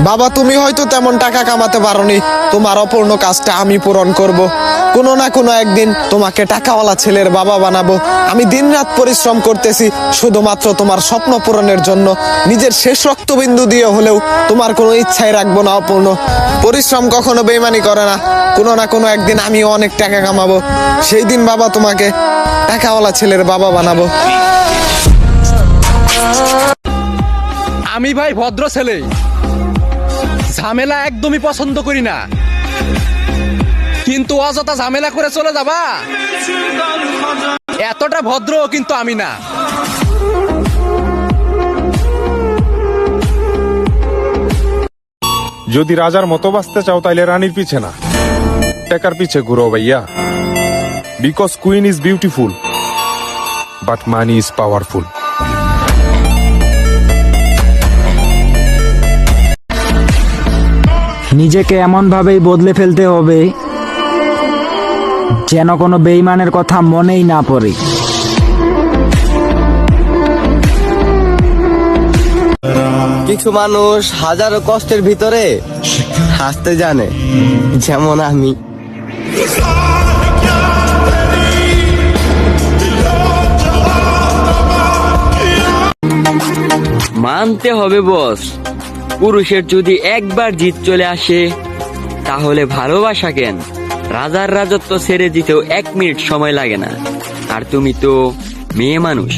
বাবা, তুমি হয়তো তেমন টাকা কামাতে পারোনি, তোমার অপূর্ণ কাজটা আমি পূরণ করব। কোনো না কোনো একদিন তোমাকে টাকাওয়ালা ছেলের বাবা বানাবো। আমি দিনরাত পরিশ্রম করতেছি শুধুমাত্র তোমার স্বপ্ন পূরণের জন্য। নিজের শেষ রক্তবিন্দু দিয়ে হলেও তোমার কোনো ইচ্ছাই রাখবো না অপূর্ণ। পরিশ্রম কখনো বেইমানি করে না। কোনো না কোনো একদিন আমিও অনেক টাকা কামাবো, সেই দিন বাবা তোমাকে টাকাওয়ালা ছেলের বাবা বানাবো। আমি ভাই ভদ্র ছেলে, ঝামেলা একদমই পছন্দ করি না, কিন্তু অযথা ঝামেলা করে চলে যাবা এতটা ভদ্র কিন্তু আমি না। যদি রাজার মতো বাঁচতে চাও তাইলে রানীর পিছে না, টাকার পিছে ঘুরো ভাইয়া। Because queen is beautiful but money is powerful. নিজেকে এমন ভাবেই বদলে ফেলতে হবে যেন কোনো বেঈমানের কথা মনেই না পড়ে। কিছু মানুষ হাজারো কষ্টের ভিতরে হাসতে জানে, যেমন আমি। মানতে হবে বস, পুরুষের যদি একবার জিত চলে আসে তাহলে ভালোবাসা কেন, রাজার রাজত্ব ছেড়ে দিতেও 1 মিনিট সময় লাগে না। আর তুমি তো মেয়ে মানুষ।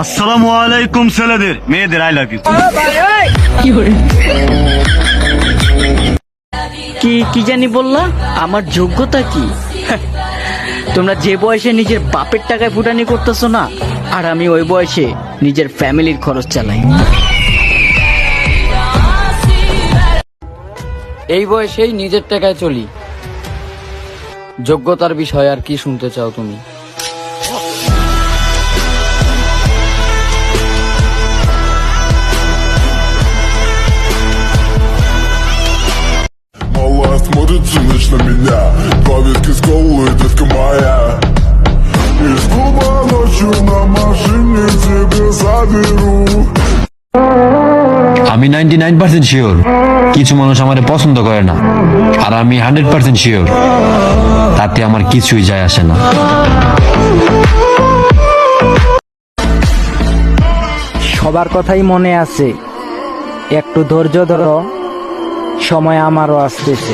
আসসালামু আলাইকুম ছেলেদের, মেয়েদের আই লাভ ইউ। কি জানি বললা? আমার যোগ্যতা কি? তোমরা যে বয়সে নিজের বাপের টাকায় ফুটানি করতেছো না, আর আমি ওই বয়সে নিজের ফ্যামিলির খরচ চালাই। এই বয়সেই নিজের টাকায় চলি। যোগ্যতার বিষয় আর কি শুনতে চাও তুমি? Малая смотрит всю ночь на меня, два ветки с голой, детка моя. Из клуба ночью на машине тебе заберу. আমি 99% শিওর কিছু মানুষ আমারে পছন্দ করে না, আর আমি 100% শিওর তাতে আমার কিছুই যায় আসে না। সবার কথাই মনে আছে, একটু ধৈর্য ধরো, সময় আমারও আসতেছে।